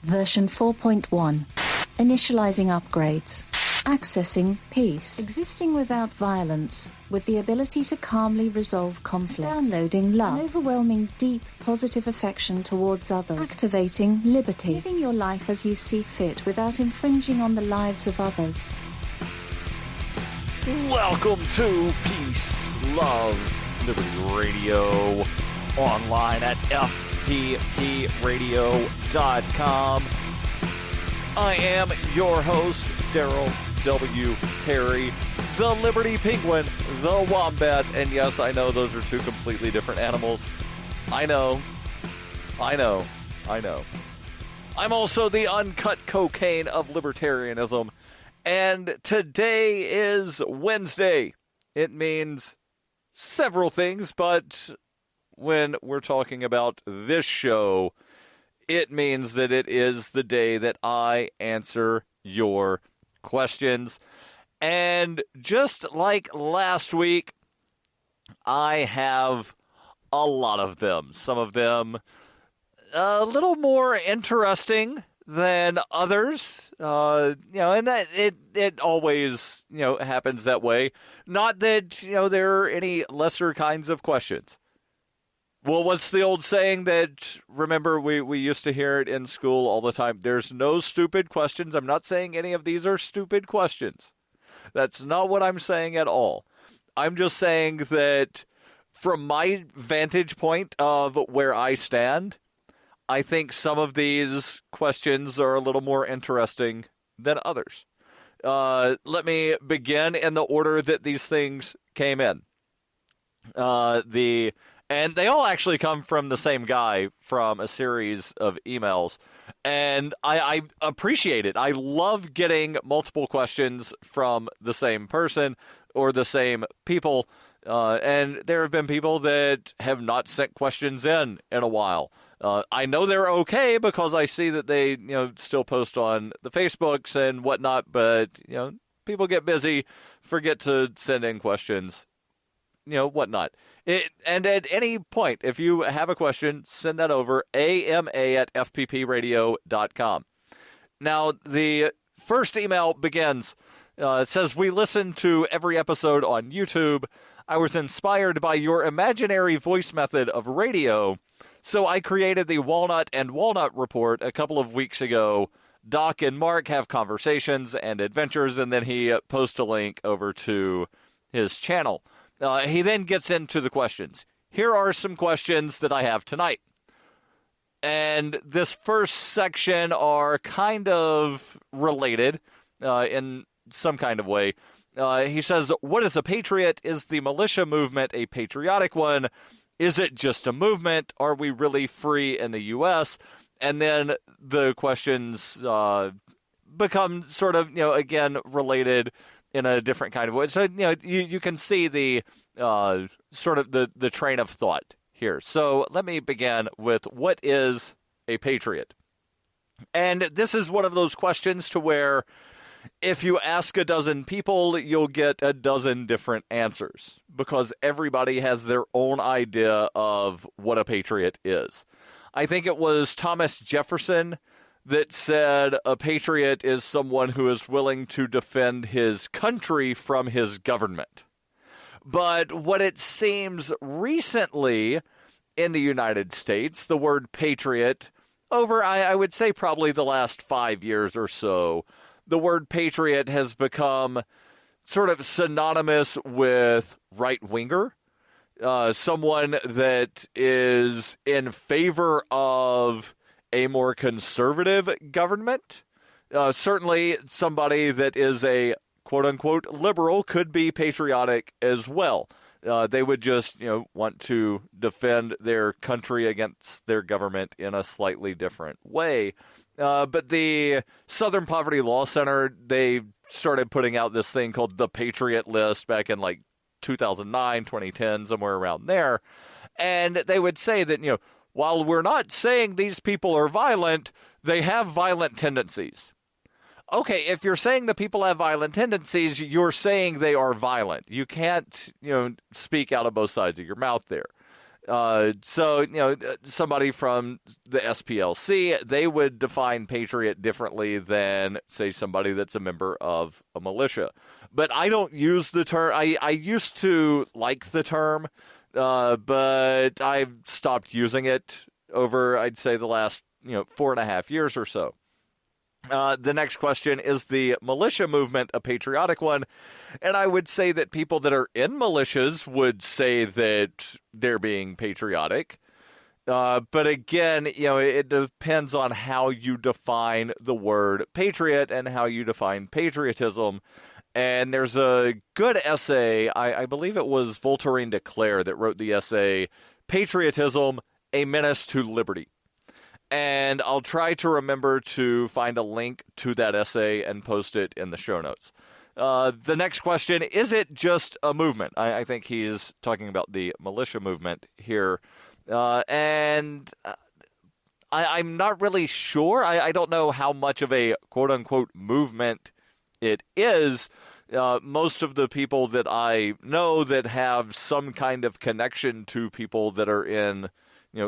Version 4.1. Initializing upgrades. Accessing peace. Existing without violence, with the ability to calmly resolve conflict. Downloading love. An overwhelming, deep, positive affection towards others. Activating liberty. Living your life as you see fit without infringing on the lives of others. Welcome to Peace, Love, Liberty Radio, online at fppradio.com. I am your host, Darryl W. Perry, the Liberty Penguin, the Wombat, and yes, I know those are two completely different animals. I know. I'm also the uncut cocaine of libertarianism, and today is Wednesday. It means several things, but when we're talking about this show, it means that it is the day that I answer your questions. And just like last week, I have a lot of them. Some of them a little more interesting than others. And that it always, happens that way. Not that, there are any lesser kinds of questions. Well, what's the old saying that, remember, we used to hear it in school all the time? There's no stupid questions. I'm not saying any of these are stupid questions. That's not what I'm saying at all. I'm just saying that from my vantage point of where I stand, I think some of these questions are a little more interesting than others. Let me begin in the order that these things came in. And they all actually come from the same guy from a series of emails. And I appreciate it. I love getting multiple questions from the same person or the same people. And there have been people that have not sent questions in a while. I know they're okay because I see that they, still post on the Facebooks and whatnot. But, people get busy, forget to send in questions, whatnot. And at any point, if you have a question, send that over, ama@fppradio.com. Now, the first email begins, it says, we listen to every episode on YouTube. I was inspired by your imaginary voice method of radio, so I created the Walnut and Walnut Report a couple of weeks ago. Doc and Mark have conversations and adventures, and then he posts a link over to his channel. He then gets into the questions. Here are some questions that I have tonight. And this first section are kind of related in some kind of way. He says, what is a patriot? Is the militia movement a patriotic one? Is it just a movement? Are we really free in the U.S.? And then the questions become sort of, again, related in a different kind of way. So, you can see the sort of the train of thought here. So let me begin with, what is a patriot? And this is one of those questions to where if you ask a dozen people, you'll get a dozen different answers because everybody has their own idea of what a patriot is. I think it was Thomas Jefferson that said a patriot is someone who is willing to defend his country from his government. But what it seems recently in the United States, the word patriot, over, I would say probably the last 5 years or so, the word patriot has become sort of synonymous with right-winger, someone that is in favor of a more conservative government. Certainly somebody that is a quote-unquote liberal could be patriotic as well. They would just, want to defend their country against their government in a slightly different way. But the Southern Poverty Law Center, they started putting out this thing called the Patriot List back in 2009, 2010, somewhere around there. And they would say that, while we're not saying these people are violent, they have violent tendencies. Okay, if you're saying the people have violent tendencies, you're saying they are violent. You can't, speak out of both sides of your mouth there. So, somebody from the SPLC, they would define patriot differently than, say, somebody that's a member of a militia. But I don't use the term. I used to like the term, but I've stopped using it over, I'd say, the last 4.5 years or so. The next question, is the militia movement a patriotic one? And I would say that people that are in militias would say that they're being patriotic. But again, it depends on how you define the word patriot and how you define patriotism. And there's a good essay, I believe it was Voltairine de Cleyre that wrote the essay, Patriotism, a Menace to Liberty. And I'll try to remember to find a link to that essay and post it in the show notes. The next question, is it just a movement? I think he's talking about the militia movement here. I'm not really sure. I don't know how much of a quote-unquote movement it is. Most of the people that I know that have some kind of connection to people that are in,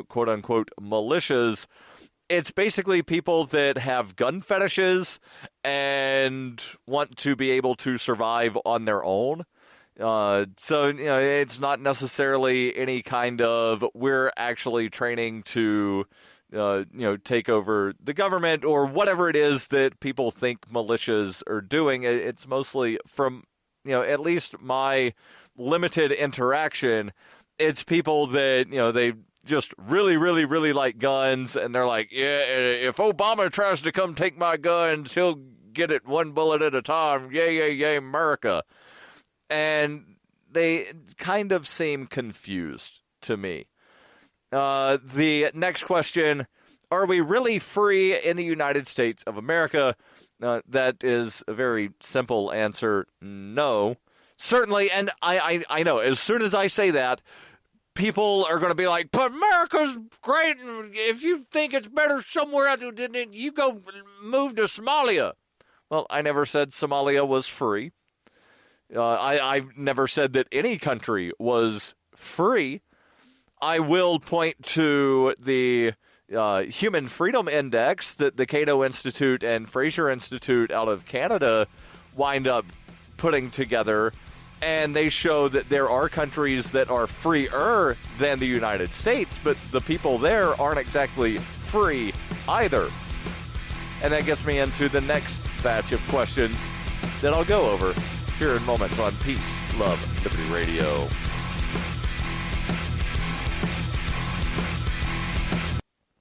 quote-unquote militias, it's basically people that have gun fetishes and want to be able to survive on their own. So it's not necessarily any kind of, we're actually training to, take over the government or whatever it is that people think militias are doing. It's mostly from, at least my limited interaction, it's people that, they just really, really, really like guns, and they're like, yeah, if Obama tries to come take my guns, he'll get it one bullet at a time. Yay, yay, yay, America. And they kind of seem confused to me. The next question, are we really free in the United States of America? That is a very simple answer, no. Certainly, and I know, as soon as I say that, people are going to be like, but America's great, and if you think it's better somewhere else, then you go move to Somalia. Well, I never said Somalia was free. I never said that any country was free. I will point to the Human Freedom Index that the Cato Institute and Fraser Institute out of Canada wind up putting together, and they show that there are countries that are freer than the United States, but the people there aren't exactly free either. And that gets me into the next batch of questions that I'll go over here in moments on Peace, Love, Liberty Radio.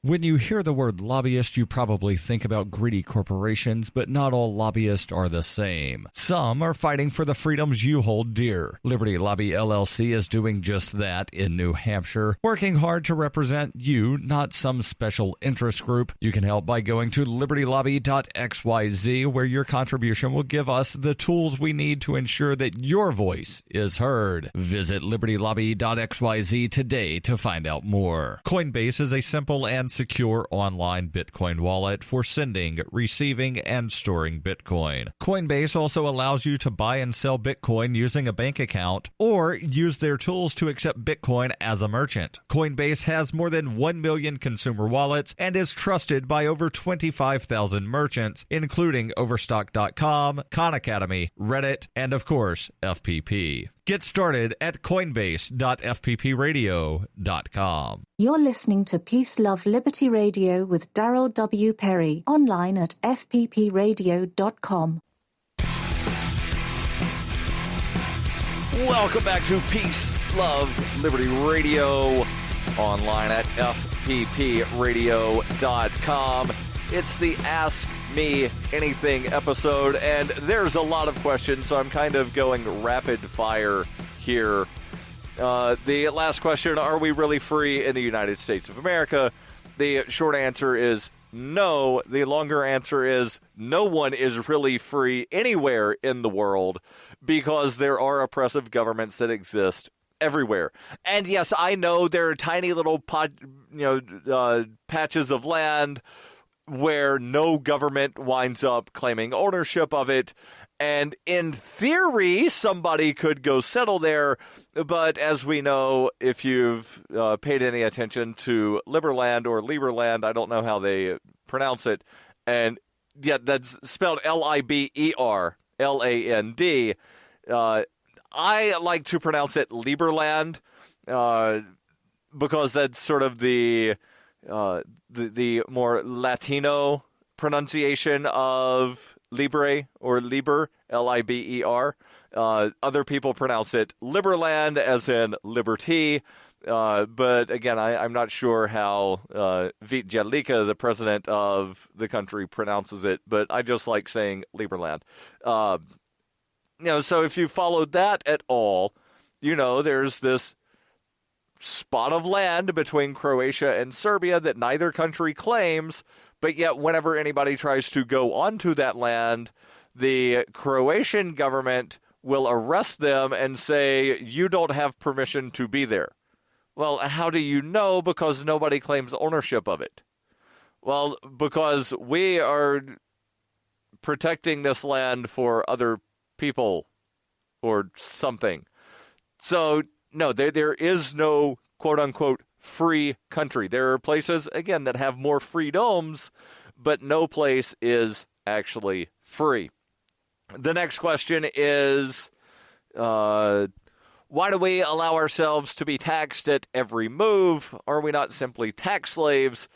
When you hear the word lobbyist, you probably think about greedy corporations, but not all lobbyists are the same. Some are fighting for the freedoms you hold dear. Liberty Lobby LLC is doing just that in New Hampshire, working hard to represent you, not some special interest group. You can help by going to libertylobby.xyz, where your contribution will give us the tools we need to ensure that your voice is heard. Visit libertylobby.xyz today to find out more. Coinbase is a simple and secure online Bitcoin wallet for sending, receiving, and storing Bitcoin. Coinbase also allows you to buy and sell Bitcoin using a bank account or use their tools to accept Bitcoin as a merchant. Coinbase has more than 1 million consumer wallets and is trusted by over 25,000 merchants, including Overstock.com, Khan Academy, Reddit, and of course, FPP. Get started at coinbase.fppradio.com. You're listening to Peace, Love, Liberty Radio with Darryl W. Perry, online at fppradio.com. Welcome back to Peace, Love, Liberty Radio, online at fppradio.com. It's the Ask Me Anything episode, and there's a lot of questions, so I'm kind of going rapid fire here. The last question, are we really free in the United States of America? The short answer is no. The longer answer is no one is really free anywhere in the world because there are oppressive governments that exist everywhere. And yes, I know there are tiny little patches of land where no government winds up claiming ownership of it, And in theory, somebody could go settle there. But as we know, if you've paid any attention to Liberland or Lieberland, I don't know how they pronounce it. And yet that's spelled Liberland. I like to pronounce it Lieberland because that's sort of the more Latino pronunciation of Libre or Liber, Liber. Other people pronounce it Liberland, as in liberty. But again, I'm not sure how Vít Jedlička, the president of the country, pronounces it. But I just like saying Liberland. So if you followed that at all, there's this spot of land between Croatia and Serbia that neither country claims, but yet whenever anybody tries to go onto that land, the Croatian government will arrest them and say, you don't have permission to be there. Well, how do you know? Because nobody claims ownership of it. Well, because we are protecting this land for other people or something. So, no, there is no quote-unquote free country. There are places, again, that have more freedoms, but no place is actually free. The next question is, why do we allow ourselves to be taxed at every move? Are we not simply tax slaves?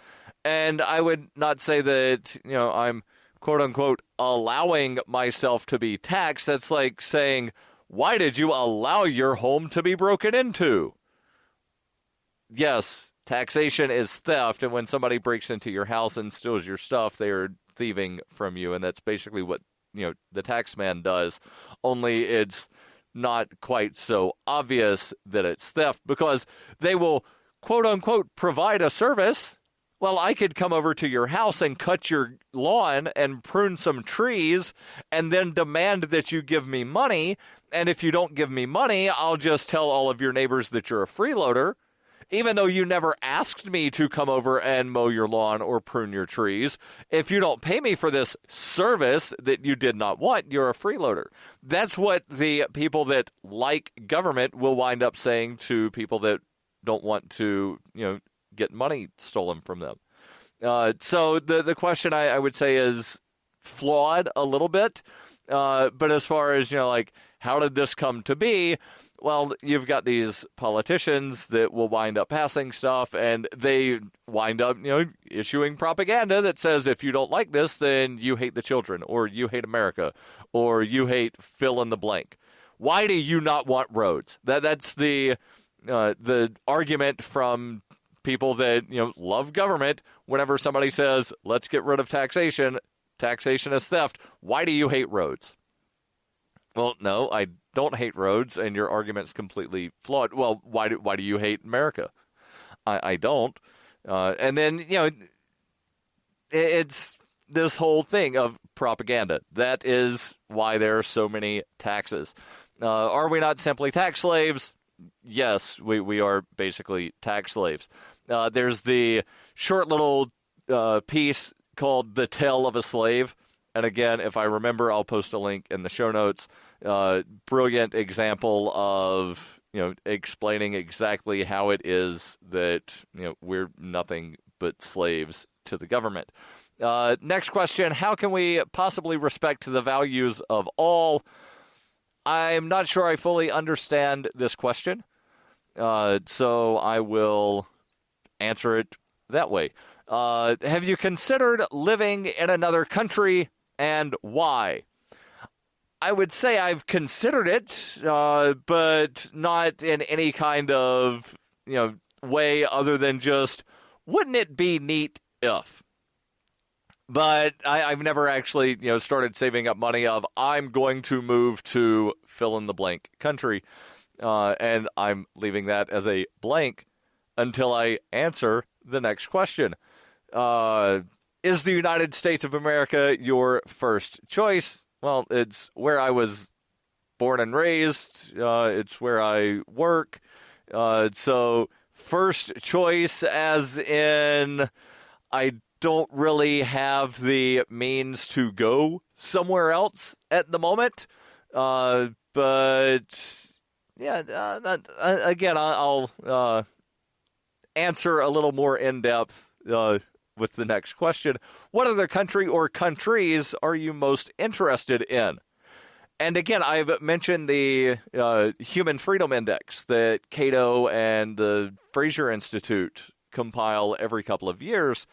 And I would not say that, I'm quote-unquote allowing myself to be taxed. That's like saying, why did you allow your home to be broken into? Yes, taxation is theft, and when somebody breaks into your house and steals your stuff, they are thieving from you, and that's basically what the tax man does, only it's not quite so obvious that it's theft, because they will quote-unquote provide a service. Well, I could come over to your house and cut your lawn and prune some trees and then demand that you give me money. And if you don't give me money, I'll just tell all of your neighbors that you're a freeloader, even though you never asked me to come over and mow your lawn or prune your trees. If you don't pay me for this service that you did not want, you're a freeloader. That's what the people that like government will wind up saying to people that don't want to, get money stolen from them. So the question I would say is flawed a little bit. But as far as, how did this come to be? Well, you've got these politicians that will wind up passing stuff, and they wind up, issuing propaganda that says if you don't like this, then you hate the children, or you hate America, or you hate fill in the blank. Why do you not want roads? That's the argument from people that love government. Whenever somebody says, let's get rid of taxation is theft, why do you hate roads? Well, no, I don't hate roads, and your argument's completely flawed. Well, why do you hate America? I don't. And then, it's this whole thing of propaganda. That is why there are so many taxes. Are we not simply tax slaves? Yes, we are basically tax slaves. There's the short little piece called The Tale of a Slave. And again, if I remember, I'll post a link in the show notes. Brilliant example of, explaining exactly how it is that, we're nothing but slaves to the government. Next question, how can we possibly respect the values of all? I'm not sure I fully understand this question, so I will answer it that way. Have you considered living in another country, and why? I would say I've considered it, but not in any kind of, way other than just, wouldn't it be neat if? But I've never actually, started saving up money of, I'm going to move to fill-in-the-blank country, and I'm leaving that as a blank until I answer the next question. Is the United States of America your first choice? Well, it's where I was born and raised. It's where I work. So first choice as in I don't really have the means to go somewhere else at the moment. But yeah, again, I'll answer a little more in depth with the next question. What other country or countries are you most interested in? And again, I've mentioned the Human Freedom Index that Cato and the Fraser Institute compile every couple of years.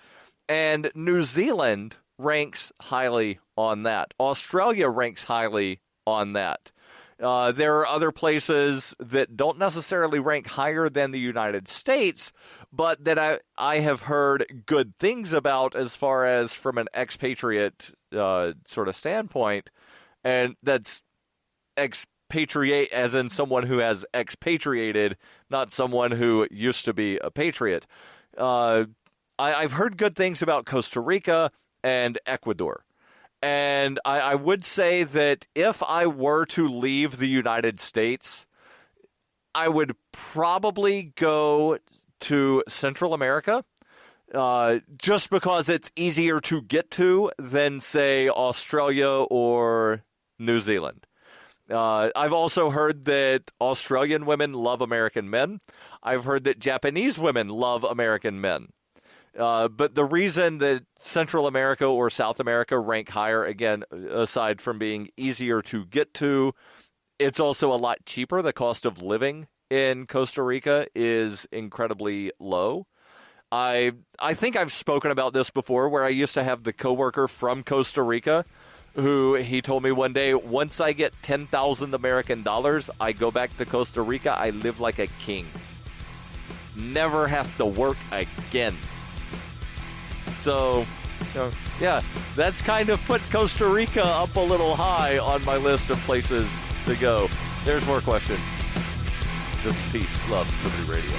And New Zealand ranks highly on that. Australia ranks highly on that. There are other places that don't necessarily rank higher than the United States, but that I have heard good things about as far as from an expatriate sort of standpoint. And that's expatriate as in someone who has expatriated, not someone who used to be a patriot. I've heard good things about Costa Rica and Ecuador. And I would say that if I were to leave the United States, I would probably go to Central America, just because it's easier to get to than, say, Australia or New Zealand. I've also heard that Australian women love American men. I've heard that Japanese women love American men. But the reason that Central America or South America rank higher, again, aside from being easier to get to, it's also a lot cheaper. The cost of living in Costa Rica is incredibly low. I think I've spoken about this before, where I used to have the coworker from Costa Rica who he told me one day, once I get 10,000 American dollars, I go back to Costa Rica. I live like a king. Never have to work again. So, yeah, that's kind of put Costa Rica up a little high on my list of places to go. There's more questions. This is Peace, Love, Liberty Radio.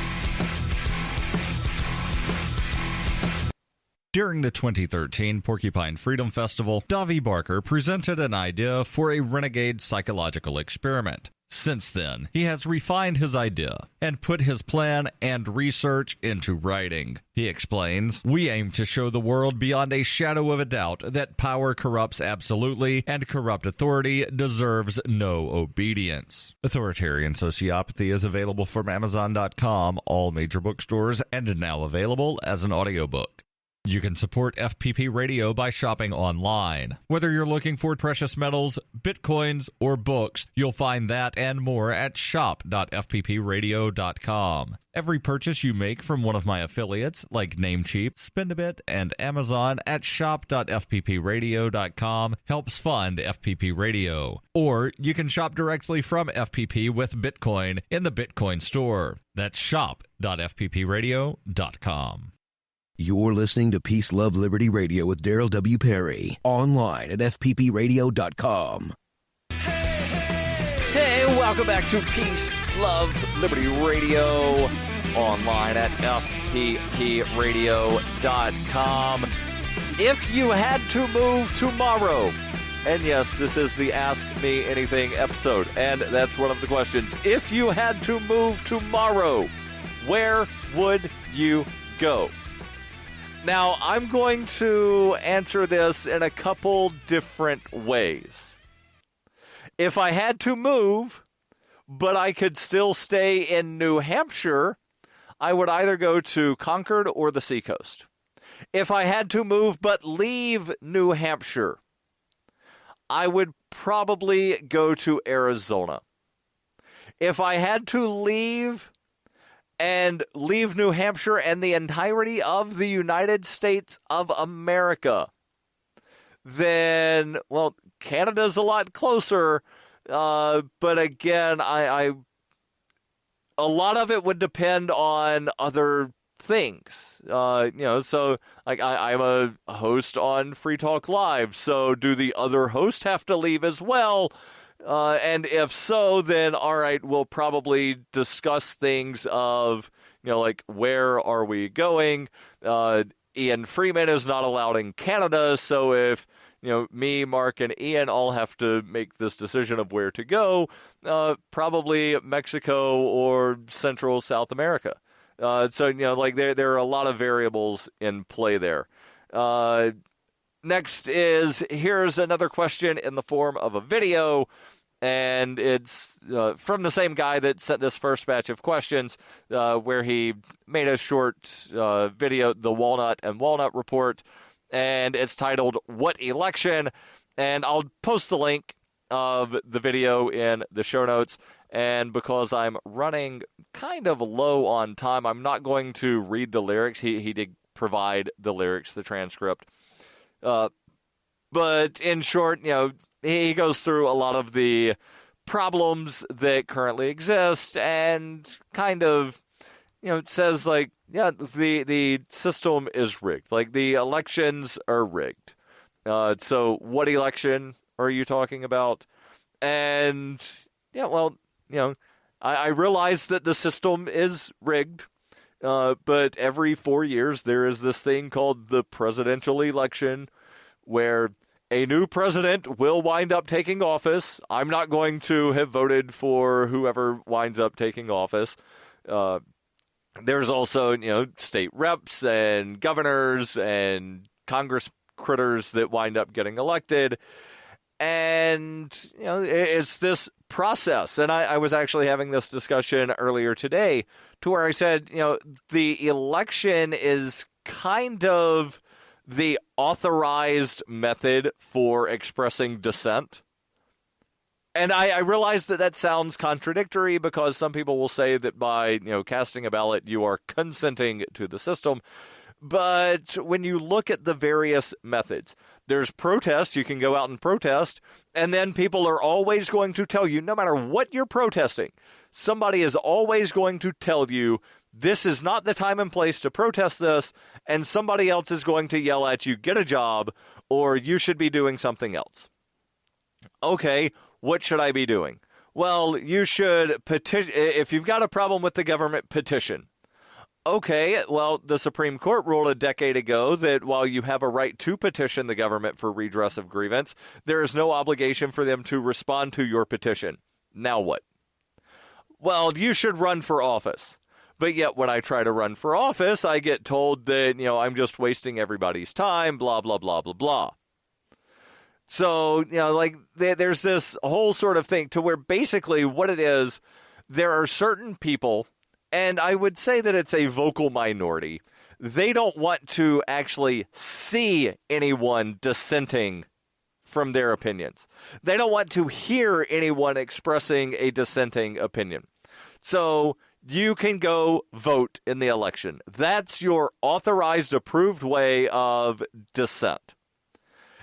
During the 2013 Porcupine Freedom Festival, Davi Barker presented an idea for a renegade psychological experiment. Since then, he has refined his idea and put his plan and research into writing. He explains, "We aim to show the world beyond a shadow of a doubt that power corrupts absolutely and corrupt authority deserves no obedience." Authoritarian Sociopathy is available from Amazon.com, all major bookstores, and now available as an audiobook. You can support FPP Radio by shopping online. Whether you're looking for precious metals, bitcoins, or books, you'll find that and more at shop.fppradio.com. Every purchase you make from one of my affiliates, like Namecheap, Spendabit, and Amazon at shop.fppradio.com helps fund FPP Radio. Or you can shop directly from FPP with Bitcoin in the Bitcoin store. That's shop.fppradio.com. You're listening to Peace, Love, Liberty Radio with Darryl W. Perry. Online at fppradio.com. Hey, welcome back to Peace, Love, Liberty Radio. Online at fppradio.com. If you had to move tomorrow, and yes, this is the Ask Me Anything episode, and that's one of the questions. If you had to move tomorrow, where would you go? Now, I'm going to answer this in a couple different ways. If I had to move, but I could still stay in New Hampshire, I would either go to Concord or the Seacoast. If I had to move but leave New Hampshire, I would probably go to Arizona. If I had to leave New Hampshire and the entirety of the United States of America, then, well, Canada's a lot closer, but again, a lot of it would depend on other things. So like I'm a host on Free Talk Live, so do the other hosts have to leave as well? And if so, then all right, we'll probably discuss things of, like, where are we going? Ian Freeman is not allowed in Canada, so if, me, Mark, and Ian all have to make this decision of where to go, probably Mexico or Central South America. So, there are a lot of variables in play there. Next is, here's another question in the form of a video, and it's from the same guy that sent this first batch of questions, where he made a short video, the Walnut and Walnut Report, and it's titled, What Election? And I'll post the link of the video in the show notes, and because I'm running kind of low on time, I'm not going to read the lyrics. He did provide the lyrics, the transcript. But in short, he goes through a lot of the problems that currently exist and kind of, says like, yeah, the system is rigged. Like, the elections are rigged. So what election are you talking about? And, yeah, well, I realize that the system is rigged, but every 4 years there is this thing called the presidential election where a new president will wind up taking office. I'm not going to have voted for whoever winds up taking office. There's also, state reps and governors and Congress critters that wind up getting elected. And, it's this process. And I was actually having this discussion earlier today to where I said, the election is kind of the authorized method for expressing dissent. And I realize that sounds contradictory because some people will say that by, casting a ballot, you are consenting to the system. But when you look at the various methods, there's protest. You can go out and protest. And then people are always going to tell you, no matter what you're protesting, somebody is always going to tell you, this is not the time and place to protest this. And somebody else is going to yell at you, get a job, or you should be doing something else. Okay, what should I be doing? Well, you should petition. If you've got a problem with the government, petition. Okay, well, the Supreme Court ruled a decade ago that while you have a right to petition the government for redress of grievance, there is no obligation for them to respond to your petition. Now what? Well, you should run for office. But yet when I try to run for office, I get told that, I'm just wasting everybody's time, blah, blah, blah, blah, blah. So, there's this whole sort of thing to where basically what it is, there are certain people, and I would say that it's a vocal minority. They don't want to actually see anyone dissenting from their opinions. They don't want to hear anyone expressing a dissenting opinion. So you can go vote in the election. That's your authorized, approved way of dissent.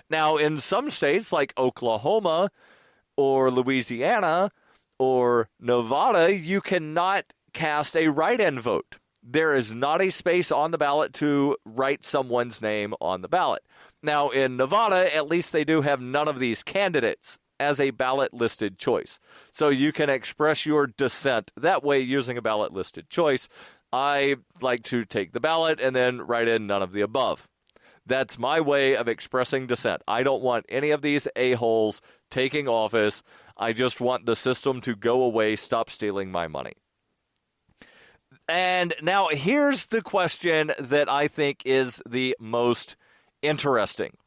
Now, in some states like Oklahoma or Louisiana or Nevada, you cannot cast a write-in vote. There is not a space on the ballot to write someone's name on the ballot. Now, in Nevada, at least they do have none of these candidates as a ballot-listed choice. So you can express your dissent that way using a ballot-listed choice. I like to take the ballot and then write in none of the above. That's my way of expressing dissent. I don't want any of these a-holes taking office. I just want the system to go away, stop stealing my money. And now here's the question that I think is the most interesting.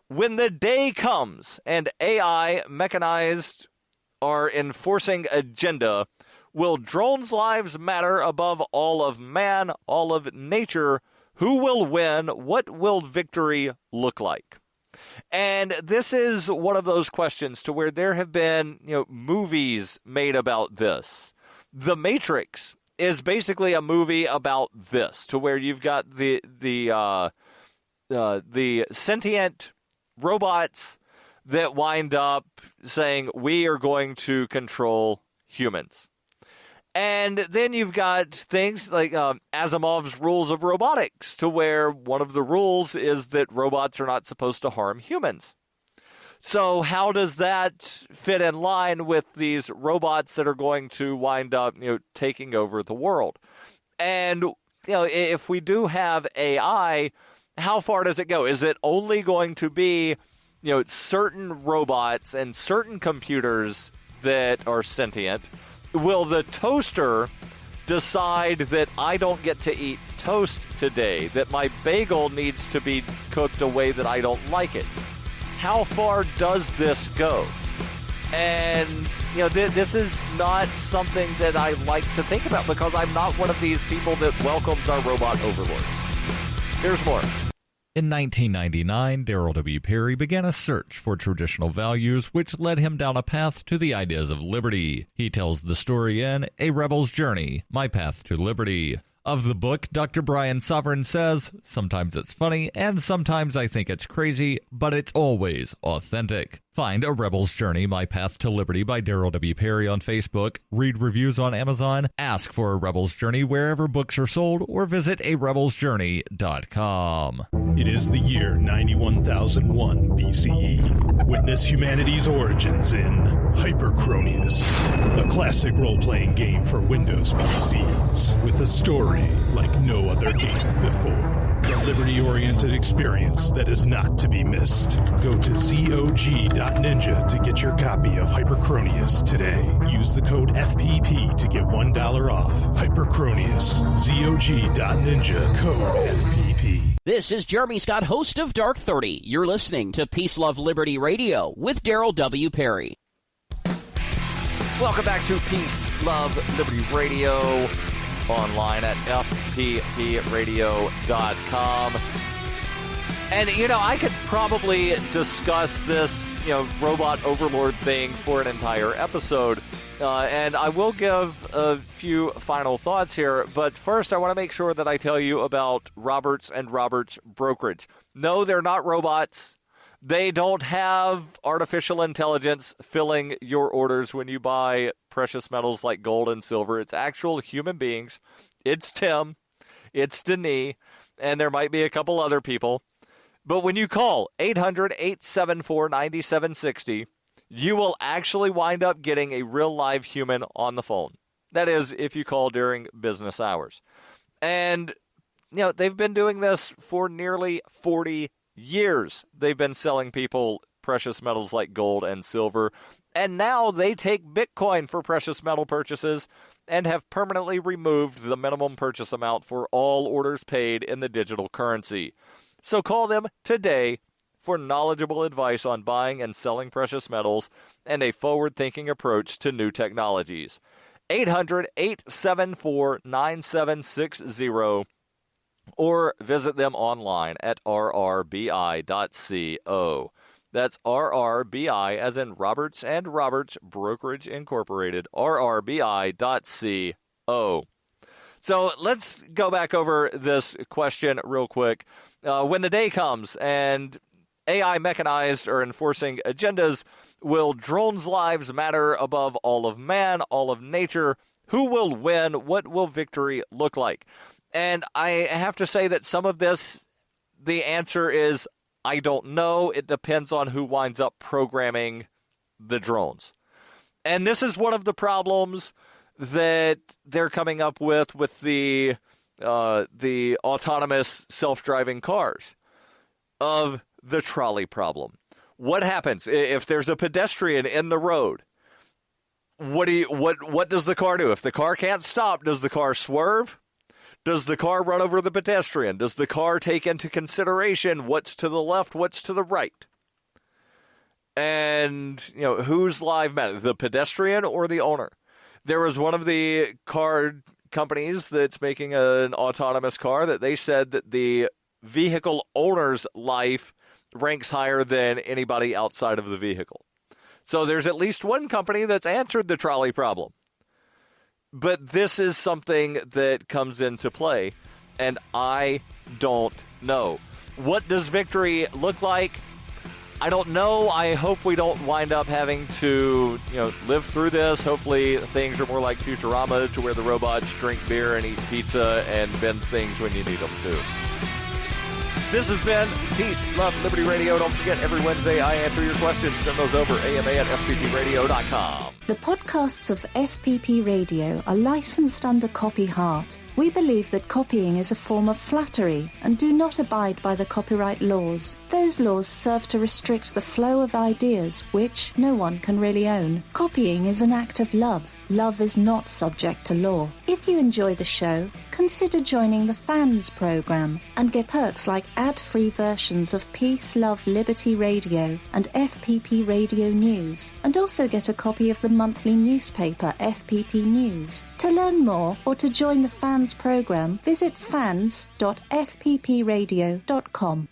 When the day comes and AI mechanized are enforcing agenda, will drones' lives matter above all of man, all of nature? Who will win? What will victory look like? And this is one of those questions to where there have been, movies made about this. The Matrix is basically a movie about this, to where you've got the sentient robots that wind up saying, we are going to control humans. And then you've got things like Asimov's rules of robotics, to where one of the rules is that robots are not supposed to harm humans. So how does that fit in line with these robots that are going to wind up, taking over the world? And, if we do have AI, how far does it go? Is it only going to be, certain robots and certain computers that are sentient? Will the toaster decide that I don't get to eat toast today, that my bagel needs to be cooked a way that I don't like it? How far does this go? And, this is not something that I like to think about because I'm not one of these people that welcomes our robot overlords. Here's more. In 1999, Darryl W. Perry began a search for traditional values, which led him down a path to the ideas of liberty. He tells the story in A Rebel's Journey, My Path to Liberty. Of the book, Dr. Brian Sovereign says, sometimes it's funny, and sometimes I think it's crazy, but it's always authentic. Find A Rebel's Journey, My Path to Liberty by Darryl W. Perry on Facebook, read reviews on Amazon, ask for A Rebel's Journey wherever books are sold, or visit arebelsjourney.com. It is the year 91,001 BCE. Witness humanity's origins in Hyperchronius, a classic role-playing game for Windows PCs with a story like no other game before. A liberty-oriented experience that is not to be missed. Go to ZOG.Ninja to get your copy of Hyperchronius today. Use the code FPP to get $1 off. Hyperchronius, ZOG.Ninja, code FPP. This is Jeremy Scott, host of Dark 30. You're listening to Peace, Love, Liberty Radio with Darryl W. Perry. Welcome back to Peace, Love, Liberty Radio, online at fppradio.com. And, I could probably discuss this, robot overlord thing for an entire episode. And I will give a few final thoughts here. But first, I want to make sure that I tell you about Roberts and Roberts Brokerage. No, they're not robots. They don't have artificial intelligence filling your orders when you buy precious metals like gold and silver. It's actual human beings. It's Tim. It's Denis. And there might be a couple other people. But when you call 800-874-9760, you will actually wind up getting a real live human on the phone. That is, if you call during business hours. And, they've been doing this for nearly 40 years. They've been selling people precious metals like gold and silver. And now they take Bitcoin for precious metal purchases and have permanently removed the minimum purchase amount for all orders paid in the digital currency. So call them today for knowledgeable advice on buying and selling precious metals and a forward-thinking approach to new technologies. 800-874-9760 or visit them online at rrbi.co. That's RRBI as in Roberts and Roberts Brokerage Incorporated, rrbi.co. So let's go back over this question real quick. When the day comes and AI mechanized or enforcing agendas, will drones' lives matter above all of man, all of nature? Who will win? What will victory look like? And I have to say that some of this, the answer is, I don't know. It depends on who winds up programming the drones. And this is one of the problems that they're coming up with the autonomous self-driving cars, of the trolley problem. What happens if there's a pedestrian in the road? What does the car do? If the car can't stop, does the car swerve? Does the car run over the pedestrian? Does the car take into consideration what's to the left, what's to the right? And, whose life matters, the pedestrian or the owner? There was one of the car companies that's making an autonomous car that they said that the vehicle owner's life ranks higher than anybody outside of the vehicle. So there's at least one company that's answered the trolley problem. But this is something that comes into play, and I don't know. What does victory look like? I don't know. I hope we don't wind up having to, live through this. Hopefully things are more like Futurama, to where the robots drink beer and eat pizza and bend things when you need them to. This has been Peace, Love, Liberty Radio. Don't forget, every Wednesday I answer your questions. Send those over, ama@fppradio.com. The podcasts of FPP Radio are licensed under Copy Heart. We believe that copying is a form of flattery and do not abide by the copyright laws. Those laws serve to restrict the flow of ideas which no one can really own. Copying is an act of love. Love is not subject to law. If you enjoy the show, consider joining the Fans program and get perks like ad-free versions of Peace, Love, Liberty Radio and FPP Radio News, and also get a copy of the monthly newspaper FPP News. To learn more or to join the Fans program, visit fans.fppradio.com.